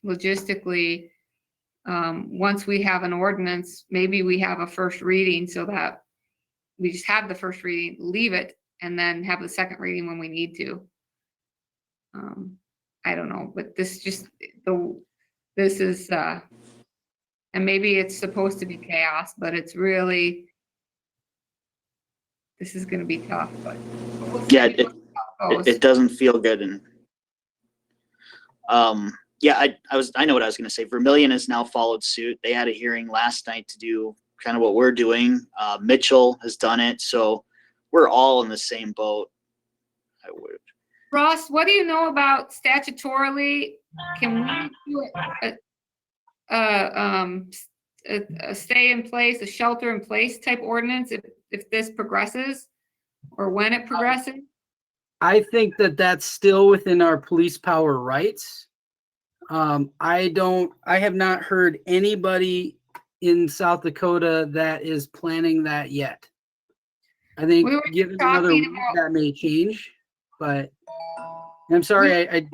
logistically, once we have an ordinance, maybe we have a first reading so that we just have the first reading, leave it, and then have the second reading when we need to. I don't know, but this is, and maybe it's supposed to be chaos, but it's really, this is going to be tough, but we'll see Yeah, how it goes. it doesn't feel good. And yeah, I know what I was going to say. Vermilion has now followed suit. They had a hearing last night to do kind of what we're doing. Mitchell has done it, so we're all in the same boat. I would. Ross, what do you know about statutorily? Can we do a stay in place, a shelter in place type ordinance if this progresses, or when it progresses? I think that that's still within our police power rights. I have not heard anybody in South Dakota that is planning that yet. I think given another week that may change, but I'm sorry, I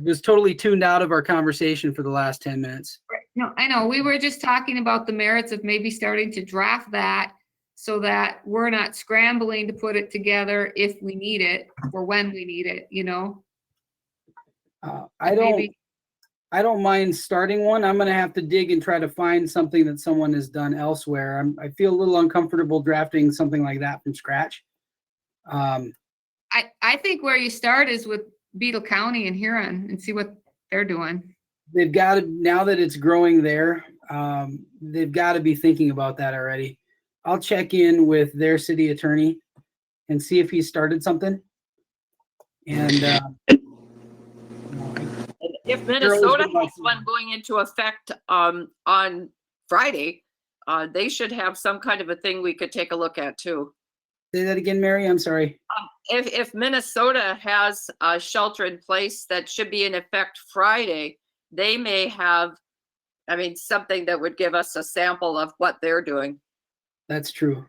was totally tuned out of our conversation for the last 10 minutes. No, I know. We were just talking about the merits of maybe starting to draft that so that we're not scrambling to put it together if we need it or when we need it, you know? I don't mind starting one. I'm going to have to dig and try to find something that someone has done elsewhere. I feel a little uncomfortable drafting something like that from scratch. I think where you start is with Beetle County and Huron and see what they're doing. They've got to, now that it's growing there, they've got to be thinking about that already. I'll check in with their city attorney and see if he started something. And if Minnesota has one going into effect on Friday, they should have some kind of a thing we could take a look at too. Say that again, Mary. I'm sorry. If Minnesota has a shelter in place that should be in effect Friday, they may have, I mean, something that would give us a sample of what they're doing. That's true.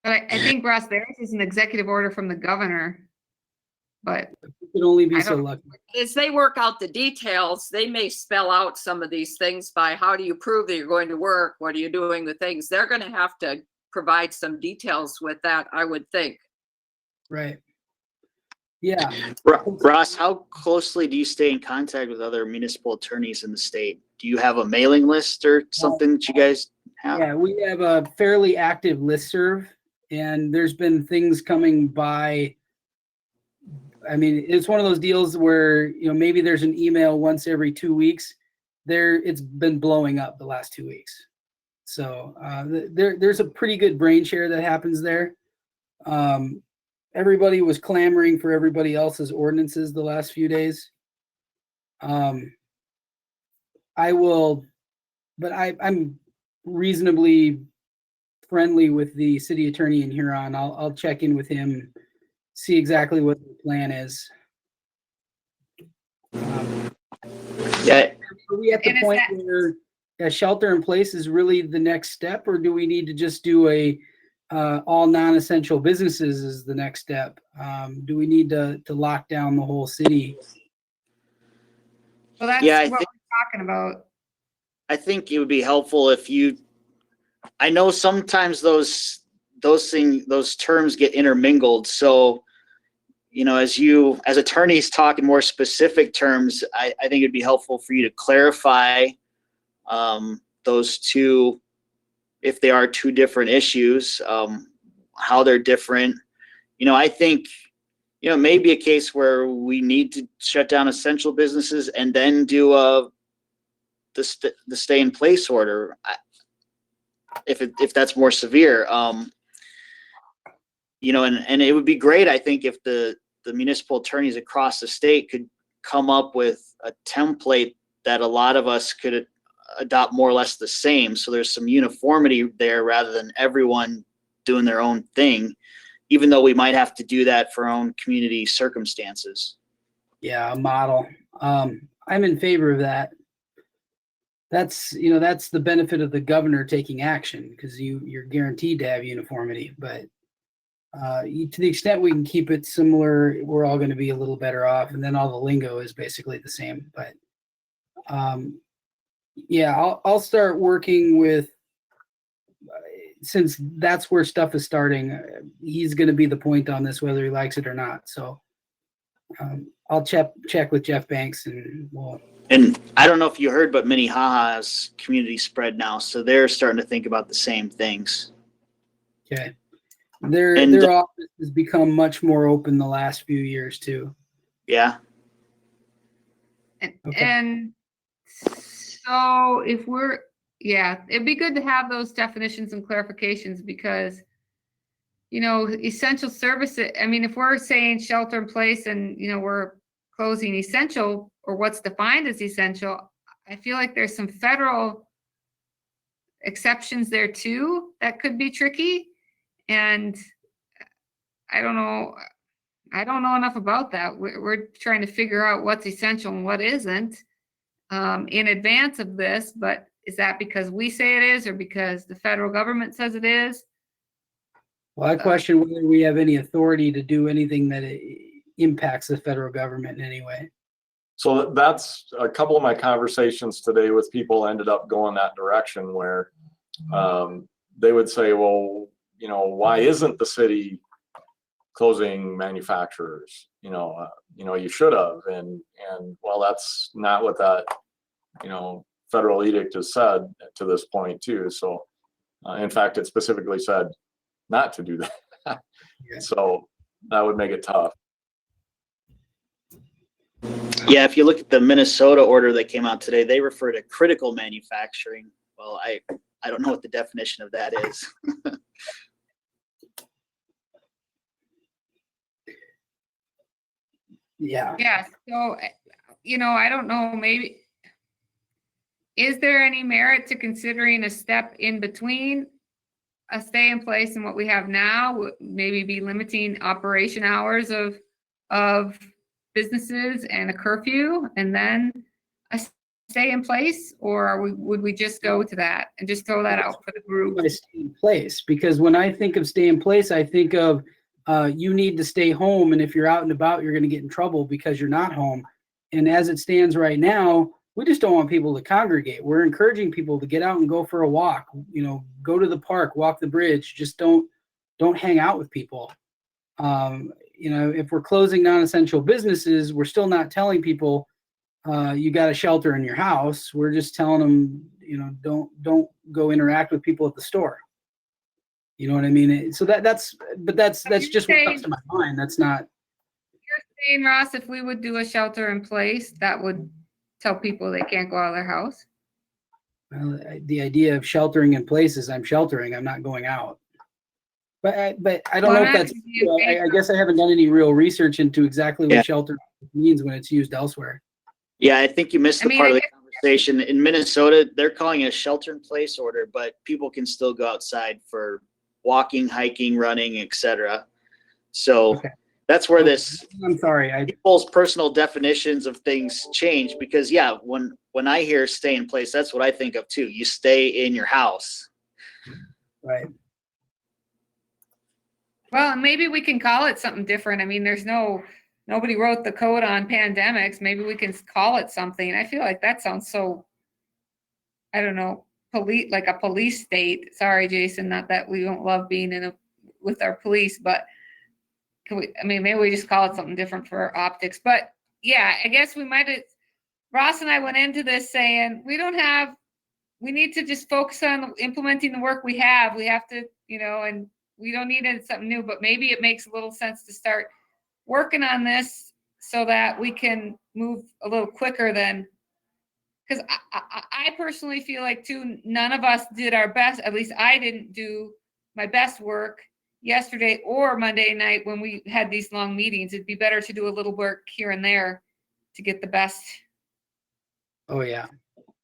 But I think, Ross, theirs is an executive order from the governor. But it could only be so lucky. As they work out the details, they may spell out some of these things by how do you prove that you're going to work? What are you doing with things? They're going to have to provide some details with that, I would think. Right. Yeah. Ross, how closely do you stay in contact with other municipal attorneys in the state? Do you have a mailing list or something that you guys have? Yeah, we have a fairly active listserv, and there's been things coming by. I mean, it's one of those deals where, you know, maybe there's an email once every 2 weeks. It's been blowing up the last 2 weeks. So there's a pretty good brain share that happens there. Everybody was clamoring for everybody else's ordinances the last few days. I'm reasonably friendly with the city attorney in Huron. I'll check in with him, see exactly what the plan is. Yeah. Are we at the point where a shelter in place is really the next step, or do we need to just do a all non-essential businesses is the next step? Do we need to lock down the whole city? Well, that's what we're talking about. I think it would be helpful if I know sometimes those terms get intermingled. So, you know, as attorneys talk in more specific terms, I think it'd be helpful for you to clarify those two, if they are two different issues, how they're different. You know, I think, you know, maybe a case where we need to shut down essential businesses and then do the stay in place order, if that's more severe. You know, and it would be great, I think, if the municipal attorneys across the state could come up with a template that a lot of us could adopt more or less the same. So there's some uniformity there rather than everyone doing their own thing, even though we might have to do that for our own community circumstances. Yeah, a model. I'm in favor of that. That's the benefit of the governor taking action, because you're guaranteed to have uniformity. But to the extent we can keep it similar, we're all going to be a little better off. And then all the lingo is basically the same. But Yeah, I'll start working with, since that's where stuff is starting. He's going to be the point on this, whether he likes it or not. So I'll check with Jeff Banks, and we'll. And I don't know if you heard, but Minnehaha has community spread now, so they're starting to think about the same things. Okay. And- Their office has become much more open the last few years too. Yeah. And, Okay. and so if yeah, it'd be good to have those definitions and clarifications because, essential services, I mean, if we're saying shelter in place and, we're closing essential or what's defined as essential, I feel like there's some federal exceptions there too that could be tricky. And I don't know enough about that. We're trying to figure out what's essential and what isn't in advance of this, but is that because we say it is or because the federal government says it is? Well, I question whether we have any authority to do anything that impacts the federal government in any way. So that's a couple of my conversations today with people ended up going that direction where they would say, well, why isn't the city closing manufacturers? You should have. And well, that's not what that, federal edict has said to this point too. So in fact, it specifically said not to do that. Yeah. So that would make it tough. Yeah, if you look at the Minnesota order that came out today, they refer to critical manufacturing. Well, I don't know what the definition of that is. Yeah. Yeah, so, I don't know, maybe, is there any merit to considering a step in between a stay in place and what we have now? Maybe be limiting operation hours of businesses and a curfew and then a stay in place? Or would we just go to that and just throw that out for the group? By stay in place, because when I think of stay in place, I think of you need to stay home, and if you're out and about, you're going to get in trouble because you're not home. And as it stands right now, we just don't want people to congregate. We're encouraging people to get out and go for a walk. Go to the park, walk the bridge. Just don't hang out with people. If we're closing non-essential businesses, we're still not telling people you got to shelter in your house. We're just telling them, don't go interact with people at the store. You know what I mean? So that's just what comes to my mind. That's not. You're saying, Ross, if we would do a shelter in place, that would tell people they can't go out of their house? Well, the idea of sheltering in place is I'm sheltering. I'm not going out. But I don't know if that's. I guess I haven't done any real research into exactly what shelter means when it's used elsewhere. Yeah, I think you missed the part of the conversation. In Minnesota, they're calling it a shelter-in-place order, but people can still go outside for walking, hiking, running, etc. So that's where this. I'm sorry. People's personal definitions of things change because, when I hear stay in place, that's what I think of too. You stay in your house. Right. Well, maybe we can call it something different. I mean, nobody wrote the code on pandemics. Maybe we can call it something. I feel like that sounds so, I don't know, like a police state. Sorry, Jason, not that we don't love being with our police, but maybe we just call it something different for optics. But yeah, I guess we might have, Ross and I went into this saying we need to just focus on implementing the work we have. We have to, and we don't need something new, but maybe it makes a little sense to start working on this so that we can move a little quicker than, because I personally feel like too, none of us did our best. At least I didn't do my best work yesterday or Monday night when we had these long meetings. It'd be better to do a little work here and there to get the best. Oh yeah.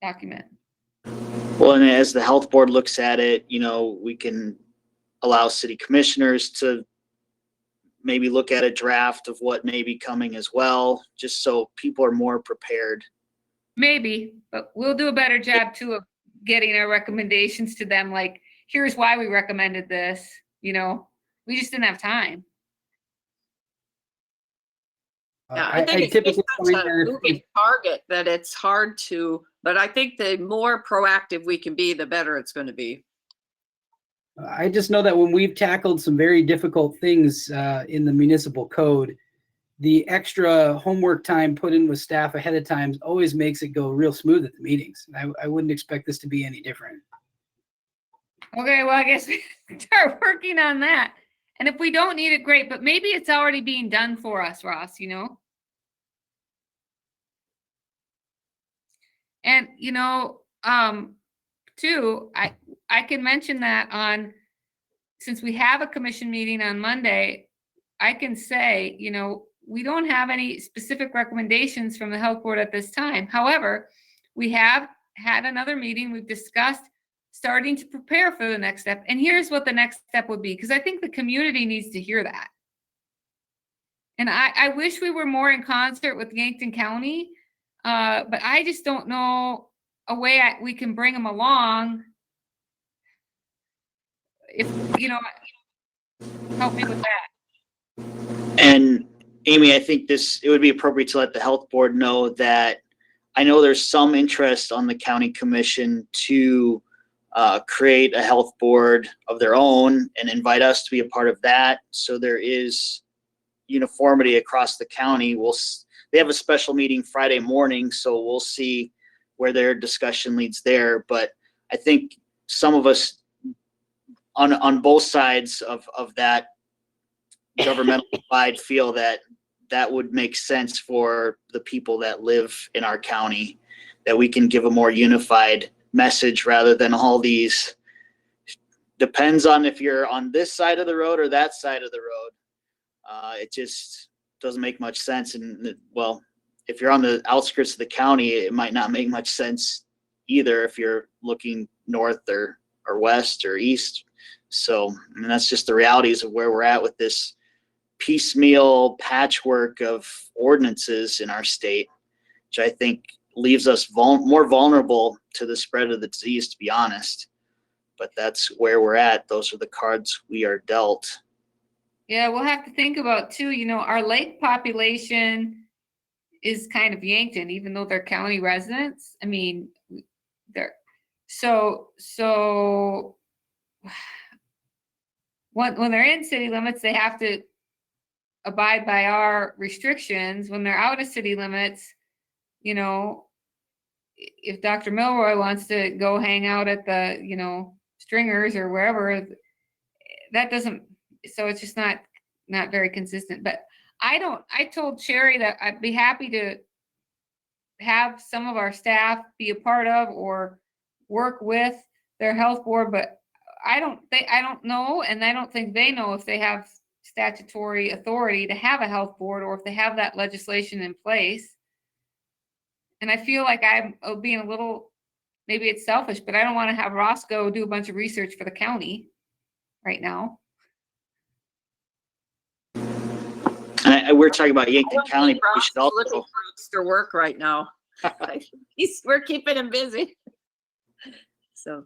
Document. Well, and as the health board looks at it, we can allow city commissioners to maybe look at a draft of what may be coming as well, just so people are more prepared. Maybe, but we'll do a better job too of getting our recommendations to them. Like, here's why we recommended this. We just didn't have time. Yeah, I think it's typically just find such a that if moving target that it's hard to, but I think the more proactive we can be, the better it's going to be. I just know that when we've tackled some very difficult things in the municipal code, the extra homework time put in with staff ahead of time always makes it go real smooth at the meetings. I wouldn't expect this to be any different. Okay, well, I guess we start working on that. And if we don't need it, great, but maybe it's already being done for us, Ross, you know? And, you know, too, I can mention that on, since we have a commission meeting on Monday, I can say, you know, we don't have any specific recommendations from the health board at this time. However, we have had another meeting. We've discussed starting to prepare for the next step. And here's what the next step would be, because I think the community needs to hear that. And I wish we were more in concert with Yankton County, but I just don't know a way we can bring them along. If, you know, help me with that. And Amy, I think it would be appropriate to let the health board know that I know there's some interest on the county commission to create a health board of their own and invite us to be a part of that. So there is uniformity across the county. They have a special meeting Friday morning, so we'll see where their discussion leads there. But I think some of us on both sides of that governmental divide feel that would make sense for the people that live in our county, that we can give a more unified message rather than all these, depends on if you're on this side of the road or that side of the road. It just doesn't make much sense. And well, if you're on the outskirts of the county, it might not make much sense either if you're looking north or west or east. So, I mean, that's just the realities of where we're at with this piecemeal patchwork of ordinances in our state, which I think leaves us more vulnerable to the spread of the disease, to be honest. But that's where we're at. Those are the cards we are dealt. Yeah, we'll have to think about too, you know, our lake population is kind of Yankton, even though they're county residents. I mean, they're so when they're in city limits, they have to abide by our restrictions. When they're out of city limits, you know, if Dr. Milroy wants to go hang out at the, you know, Stringers or wherever, that doesn't, so it's just not very consistent. But I told Sherry that I'd be happy to have some of our staff be a part of or work with their health board, but I don't know, and I don't think they know if they have statutory authority to have a health board or if they have that legislation in place. And I feel like I'm being a little, maybe it's selfish, but I don't want to have Roscoe do a bunch of research for the county right now. And we're talking about Yankton County, but we Ross should is looking also, for extra work right now. We're keeping him busy. So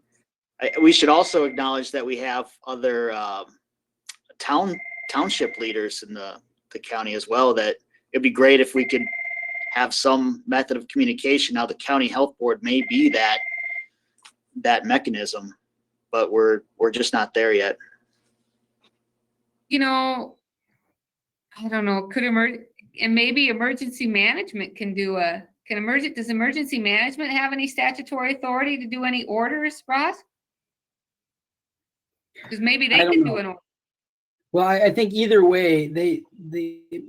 we should also acknowledge that we have other township leaders in the county as well, that it'd be great if we could have some method of communication. Now the county health board may be that mechanism, but we're just not there yet. You know, I don't know, and maybe emergency management can do does emergency management have any statutory authority to do any orders, Ross? Because maybe they can do an order. Well, I think either way, the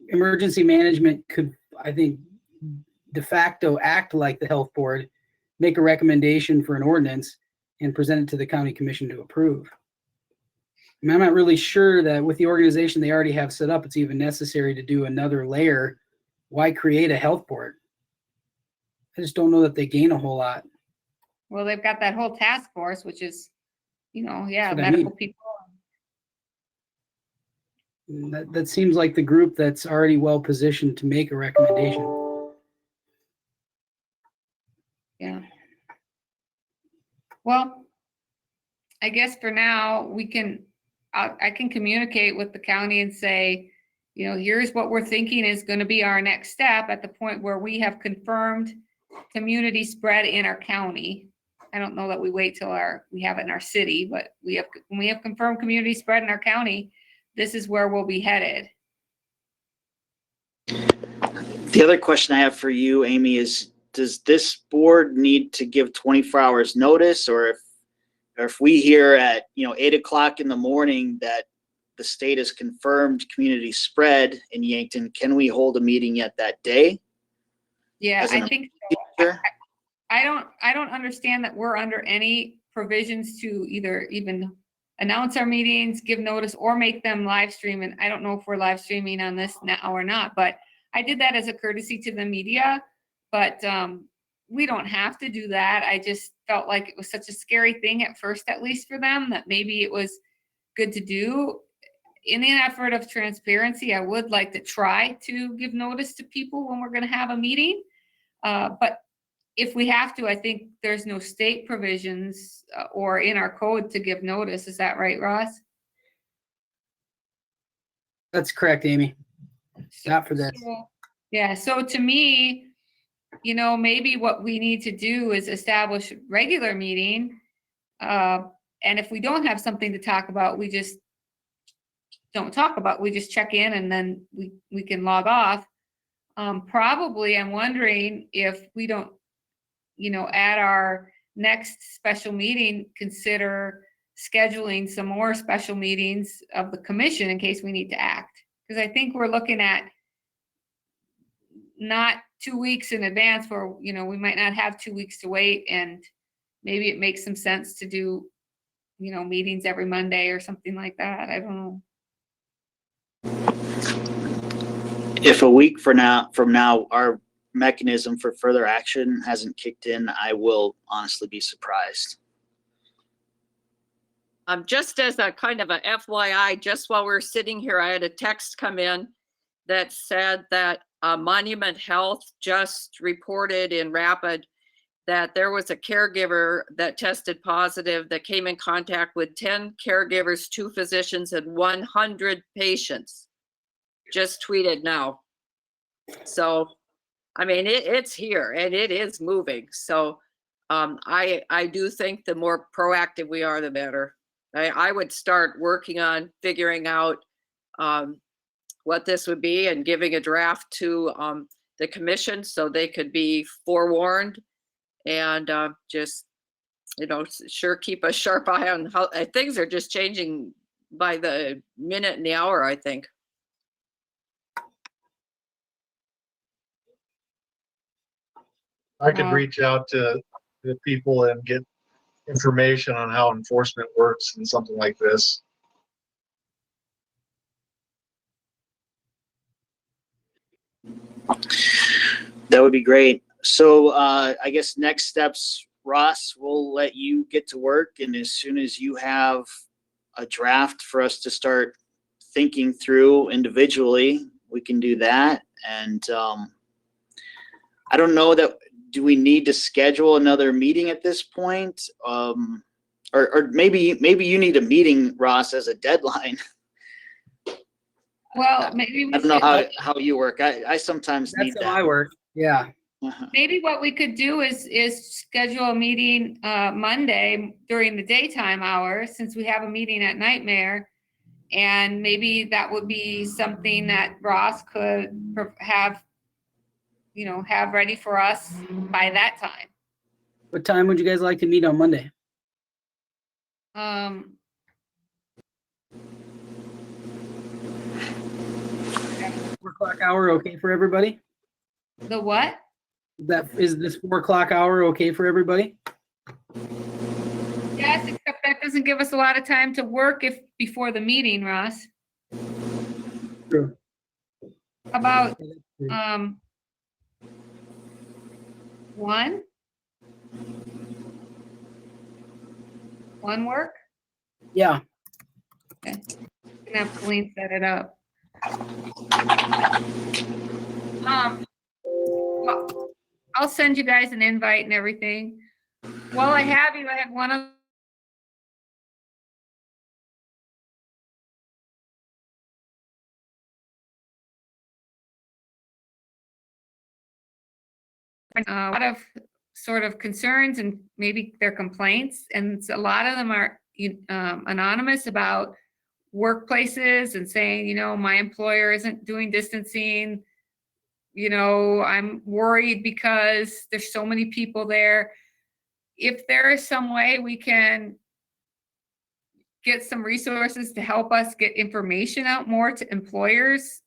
emergency management could, I think, de facto act like the health board, make a recommendation for an ordinance and present it to the county commission to approve. I mean, I'm not really sure that with the organization they already have set up, it's even necessary to do another layer. Why create a health board? I just don't know that they gain a whole lot. Well, they've got that whole task force, which is, you know, yeah, That's what I medical mean. people. That seems like the group that's already well positioned to make a recommendation. Yeah. Well, I guess for now I can communicate with the county and say, you know, here's what we're thinking is going to be our next step at the point where we have confirmed community spread in our county. I don't know that we wait till we have it in our city, but when we have confirmed community spread in our county, this is where we'll be headed. The other question I have for you, Amy, is does this board need to give 24 hours notice, or if we hear at 8 o'clock in the morning that the state has confirmed community spread in Yankton, can we hold a meeting yet that day? Yeah, As I an think so. Sure. I don't understand that we're under any provisions to either even announce our meetings, give notice, or make them live stream. And I don't know if we're live streaming on this now or not, but I did that as a courtesy to the media. But we don't have to do that. I just felt like it was such a scary thing at first, at least for them, that maybe it was good to do. In an effort of transparency, I would like to try to give notice to people when we're going to have a meeting. But if we have to, I think there's no state provisions or in our code to give notice. Is that right, Ross? That's correct, Amy. Not for this. Yeah, so to me, maybe what we need to do is establish a regular meeting. And if we don't have something to talk about, we just don't talk about, we just check in and then we can log off. Probably, I'm wondering if we don't, at our next special meeting, consider scheduling some more special meetings of the commission in case we need to act. Because I think we're looking at not 2 weeks in advance where, we might not have 2 weeks to wait, and maybe it makes some sense to do, meetings every Monday or something like that. I don't know. If a week from now, our mechanism for further action hasn't kicked in, I will honestly be surprised. Just as a kind of a FYI, just while we're sitting here, I had a text come in that said that Monument Health just reported in Rapid that there was a caregiver that tested positive that came in contact with 10 caregivers, 2 physicians, and 100 patients. Just tweeted now. So, I mean, it's here and it is moving. So I do think the more proactive we are, the better. I would start working on figuring out what this would be and giving a draft to the commission so they could be forewarned, and just, sure keep a sharp eye on how things are just changing by the minute and the hour, I think. I could reach out to the people and get information on how enforcement works in something like this. That would be great. So I guess next steps, Ross, we'll let you get to work, and as soon as you have a draft for us to start thinking through individually, we can do that. And I don't know that, do we need to schedule another meeting at this point? Or maybe you need a meeting, Ross, as a deadline. Well, maybe I don't know how you work. I sometimes need That's how that. I work. Yeah. maybe what we could do is schedule a meeting Monday during the daytime hours, since we have a meeting at Nightmare. And maybe that would be something that Ross could have ready for us by that time. What time would you guys like to meet on Monday? 4 o'clock hour okay for everybody? The what? Is this 4 o'clock hour okay for everybody? Yes, except that doesn't give us a lot of time to work before the meeting, Ross. True. About 1? 1 work? Yeah. Okay. Can have Colleen set it up. Well, I'll send you guys an invite and everything. While I have you, I have one other a lot of sort of concerns and maybe their complaints, and a lot of them are anonymous about workplaces and saying, you know, my employer isn't doing distancing. You know, I'm worried because there's so many people there. If there is some way we can get some resources to help us get information out more to employers,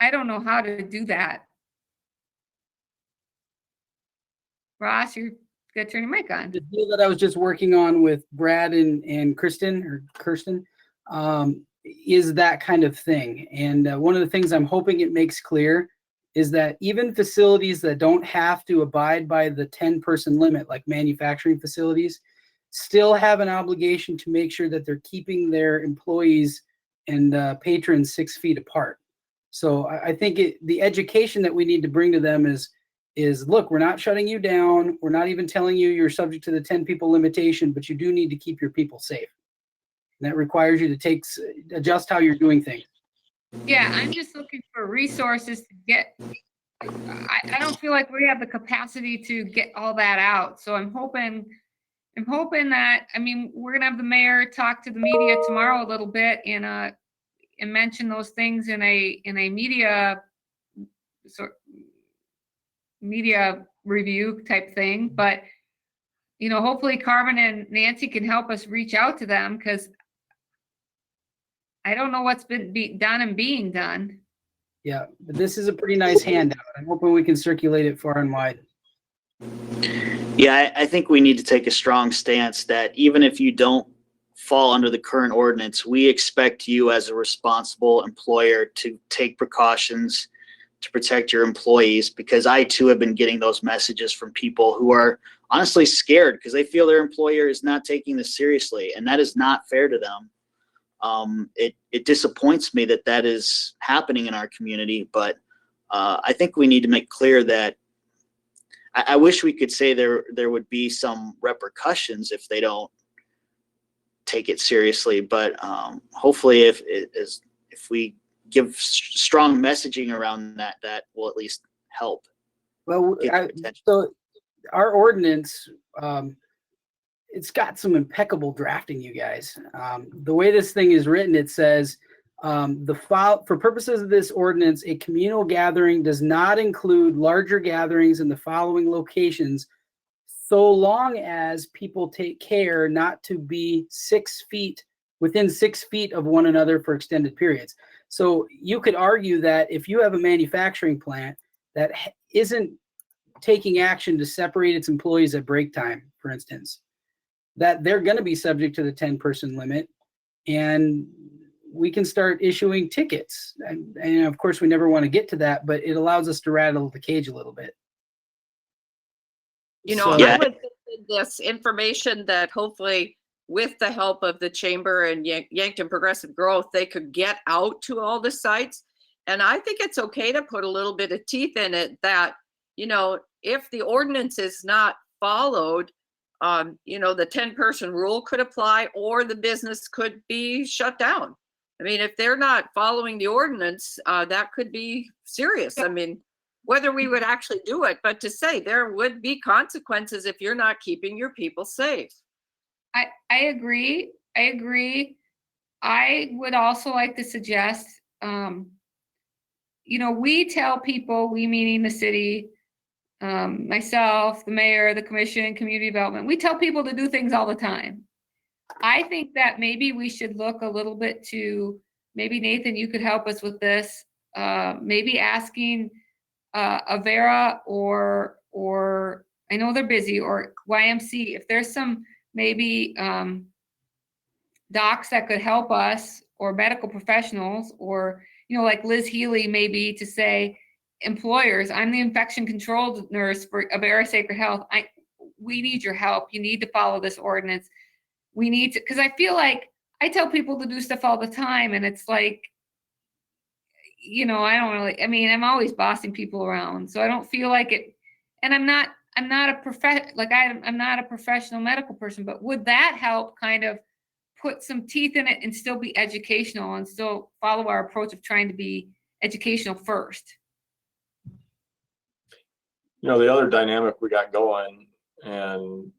I don't know how to do that. Ross, you got to turn your mic on. The deal that I was just working on with Brad and Kirsten, is that kind of thing. And one of the things I'm hoping it makes clear is that even facilities that don't have to abide by the 10-person limit, like manufacturing facilities, still have an obligation to make sure that they're keeping their employees and patrons 6 feet apart. So I think the education that we need to bring to them is look, we're not shutting you down. We're not even telling you you're subject to the 10 people limitation, but you do need to keep your people safe. And that requires you to adjust how you're doing things. Yeah, I'm just looking for resources to get, I don't feel like we have the capacity to get all that out. So I'm hoping that, I mean, we're gonna have the mayor talk to the media tomorrow a little bit and mention those things in a media review type thing. But, you know, hopefully Carmen and Nancy can help us reach out to them, because I don't know what's been done and being done. Yeah, but this is a pretty nice handout. I'm hoping we can circulate it far and wide. Yeah, I think we need to take a strong stance that even if you don't fall under the current ordinance, we expect you as a responsible employer to take precautions to protect your employees, because I too have been getting those messages from people who are honestly scared because they feel their employer is not taking this seriously, and that is not fair to them. It disappoints me that is happening in our community, but I think we need to make clear that I wish we could say there would be some repercussions if they don't take it seriously, but hopefully if we give strong messaging around that will at least help. Well, so our ordinance, it's got some impeccable drafting, you guys. The way this thing is written, it says, for purposes of this ordinance, a communal gathering does not include larger gatherings in the following locations, so long as people take care not to be within 6 feet of one another for extended periods. So you could argue that if you have a manufacturing plant that isn't taking action to separate its employees at break time, for instance, that they're going to be subject to the 10-person limit, and we can start issuing tickets. And of course, we never want to get to that, but it allows us to rattle the cage a little bit. You know, Yeah. I would think this information that hopefully with the help of the chamber and Yankton Progressive Growth, they could get out to all the sites. And I think it's okay to put a little bit of teeth in it that, you know, if the ordinance is not followed, you know, the 10-person rule could apply, or the business could be shut down. I mean, if they're not following the ordinance, that could be serious. I mean, whether we would actually do it, but to say there would be consequences if you're not keeping your people safe. I agree. I would also like to suggest, you know, we tell people, we meaning the city, myself, the mayor, the commission, community development, we tell people to do things all the time. I think that maybe we should look a little bit to, maybe Nathan, you could help us with this, maybe asking Avera or I know they're busy, or YMC, if there's some maybe docs that could help us, or medical professionals, or, you know, like Liz Healy, maybe, to say, employers, I'm the infection control nurse for Avera Sacred Health. We need your help. You need to follow this ordinance. We need to, because I feel like I tell people to do stuff all the time, and it's like, you know, I don't really, I mean, I'm always bossing people around, so I don't feel like it. And I'm not a I'm not a professional medical person, but would that help kind of put some teeth in it and still be educational and still follow our approach of trying to be educational first? the other dynamic we got going and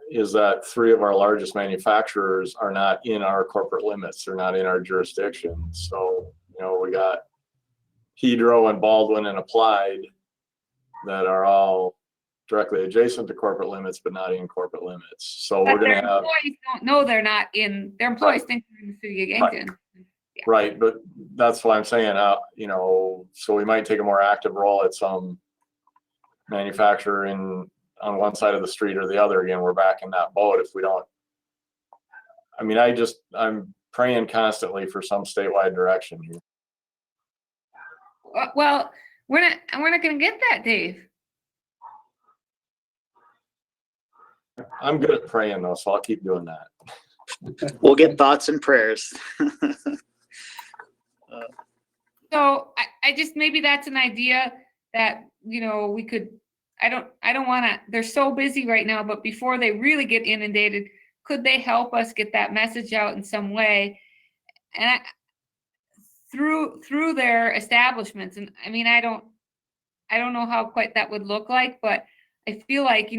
is that 3 of our largest manufacturers are not in our corporate limits. They're not in our jurisdiction. So, we got Hydro and Baldwin and Applied that are all directly adjacent to corporate limits, but not in corporate limits. So But we're going their to have, employees don't know they're not in, their employees think they're in the city of Yankton. right, but that's why I'm saying, so we might take a more active role at some manufacturer on one side of the street or the other. Again, we're back in that boat if we don't. I mean, I'm praying constantly for some statewide direction here. Well, we're not going to get that, Dave. I'm good at praying though, so I'll keep doing that. We'll get thoughts and prayers. So I just, maybe that's an idea that, we could, I don't want to, they're so busy right now, but before they really get inundated, could they help us get that message out in some way? And through their establishments. And I mean, I don't know how quite that would look like, but I feel like,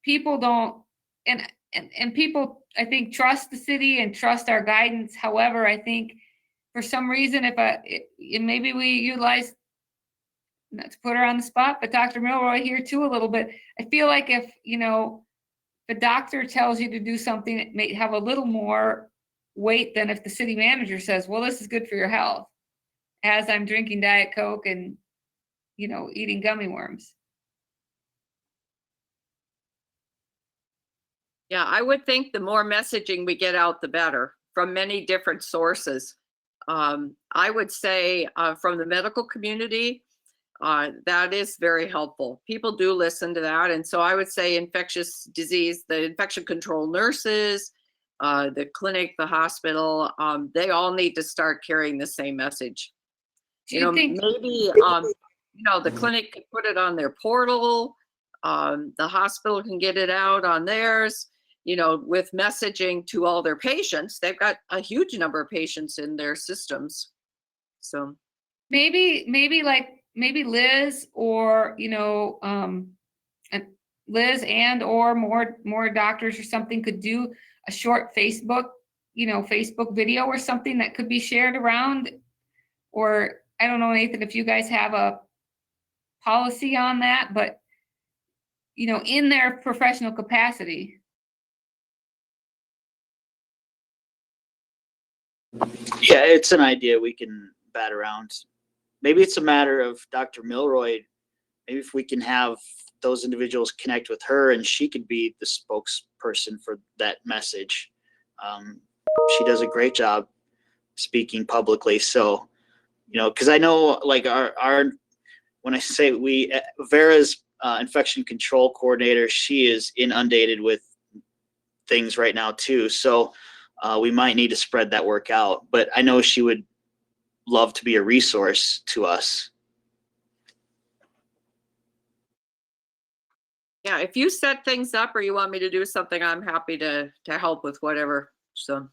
people don't, and people, I think, trust the city and trust our guidance. However, I think for some reason, and maybe we utilize, not to put her on the spot, but Dr. Milroy here too a little bit. I feel like if, the doctor tells you to do something, it may have a little more weight than if the city manager says, well, this is good for your health, as I'm drinking Diet Coke and, eating gummy worms. Yeah, I would think the more messaging we get out, the better, from many different sources. I would say from the medical community, that is very helpful. People do listen to that. And so I would say infectious disease, the infection control nurses, the clinic, the hospital, they all need to start carrying the same message. Do you think, maybe, the clinic could put it on their portal. The hospital can get it out on theirs, with messaging to all their patients. They've got a huge number of patients in their systems. So maybe Liz or, and Liz and or more doctors or something could do a short Facebook video or something that could be shared around. Or I don't know, Nathan, if you guys have a policy on that, but in their professional capacity. Yeah, it's an idea we can bat around. Maybe it's a matter of Dr. Milroy. Maybe if we can have those individuals connect with her and she could be the spokesperson for that message. She does a great job speaking publicly. So, because I know like our when I say Vera's infection control coordinator, she is inundated with things right now too. So we might need to spread that work out, but I know she would love to be a resource to us. yeah, if you set things up or you want me to do something, I'm happy to help with whatever. So.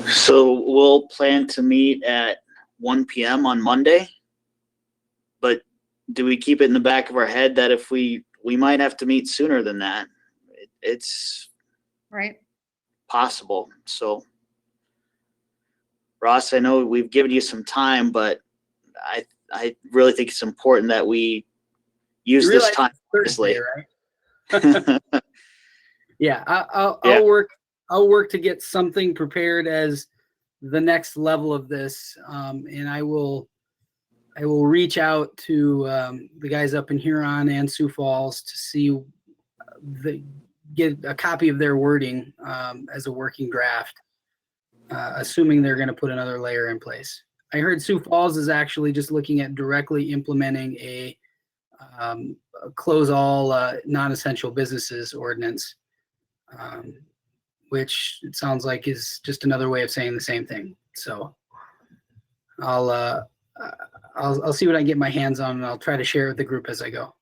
So we'll plan to meet at 1 p.m. on Monday, but do we keep it in the back of our head that if we might have to meet sooner than that? It's Right. possible. So Ross, I know we've given you some time, but I really think it's important that we use this time wisely. Thursday, right? Yeah, I'll work to get something prepared as the next level of this, and I will reach out to the guys up in Huron and Sioux Falls to see get a copy of their wording as a working draft, assuming they're going to put another layer in place. I heard Sioux Falls is actually just looking at directly implementing a close all non-essential businesses ordinance, which it sounds like is just another way of saying the same thing. So I'll see what I can get my hands on, and I'll try to share it with the group as I go.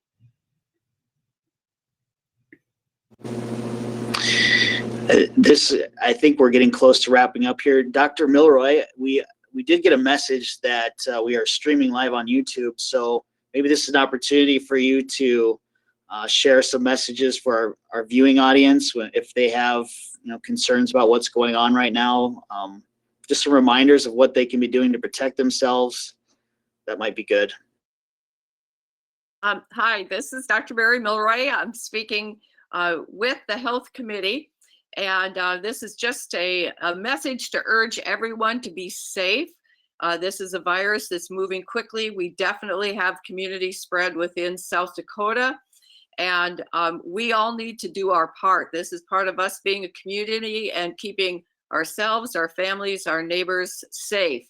I think we're getting close to wrapping up here. Dr. Milroy, we did get a message that we are streaming live on YouTube. So maybe this is an opportunity for you to share some messages for our viewing audience if they have concerns about what's going on right now. Just some reminders of what they can be doing to protect themselves. That might be good. Hi, this is Dr. Mary Milroy. I'm speaking with the Health Committee. And this is just a message to urge everyone to be safe. This is a virus that's moving quickly. We definitely have community spread within South Dakota. And we all need to do our part. This is part of us being a community and keeping ourselves, our families, our neighbors safe,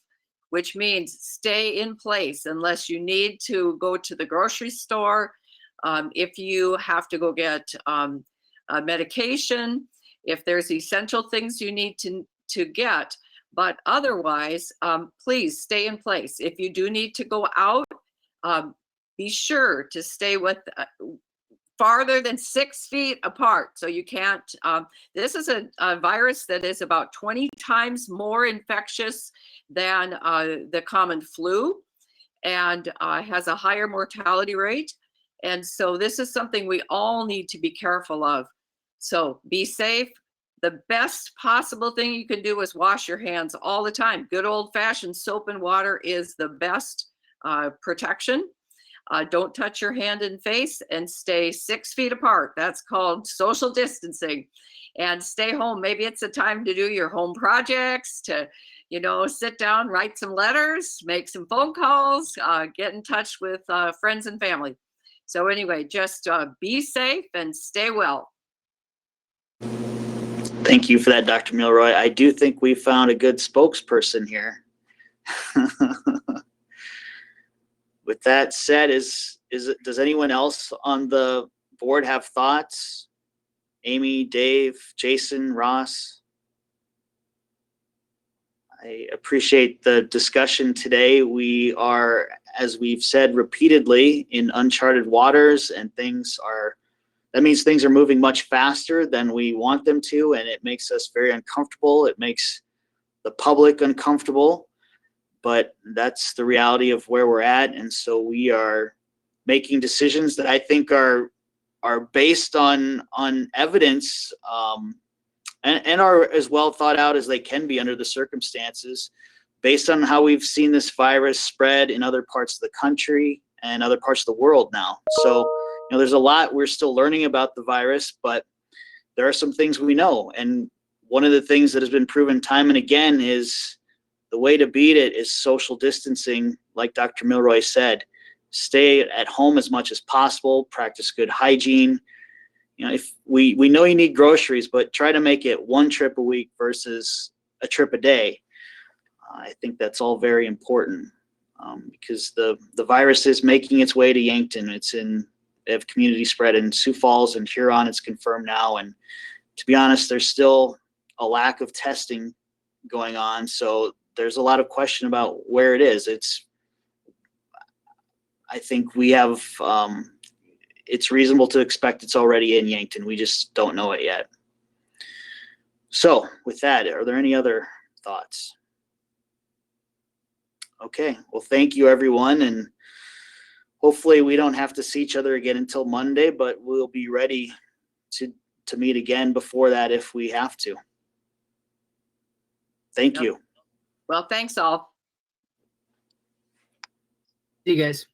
which means stay in place unless you need to go to the grocery store, if you have to go get medication, if there's essential things you need to get. But otherwise, please stay in place. If you do need to go out, be sure to stay with farther than 6 feet apart. So you can't, this is a virus that is about 20 times more infectious than the common flu and has a higher mortality rate. And so this is something we all need to be careful of. So be safe. The best possible thing you can do is wash your hands all the time. Good old-fashioned soap and water is the best protection. Don't touch your hand and face and stay 6 feet apart. That's called social distancing. And stay home. Maybe it's a time to do your home projects, to, sit down, write some letters, make some phone calls, get in touch with friends and family. So anyway, just be safe and stay well. Thank you for that, Dr. Milroy. I do think we found a good spokesperson here. With that said, does anyone else on the board have thoughts? Amy, Dave, Jason, Ross? I appreciate the discussion today. We are, as we've said repeatedly, in uncharted waters, and that means things are moving much faster than we want them to, and it makes us very uncomfortable. It makes the public uncomfortable, but that's the reality of where we're at. And so we are making decisions that I think are based on evidence, and are as well thought out as they can be under the circumstances, based on how we've seen this virus spread in other parts of the country and other parts of the world now. So there's a lot we're still learning about the virus, but there are some things we know. And one of the things that has been proven time and again is the way to beat it is social distancing. Like Dr. Milroy said, stay at home as much as possible, practice good hygiene. If we know you need groceries, but try to make it one trip a week versus a trip a day. I think that's all very important, because the virus is making its way to Yankton. They have community spread in Sioux Falls and Huron. It's confirmed now. And to be honest, there's still a lack of testing going on. So there's a lot of question about where it is. I think we have, it's reasonable to expect it's already in Yankton. We just don't know it yet. So with that, are there any other thoughts? Okay, well, thank you everyone. And hopefully we don't have to see each other again until Monday, but we'll be ready to meet again before that if we have to. Thank you. Well, thanks all. See you guys.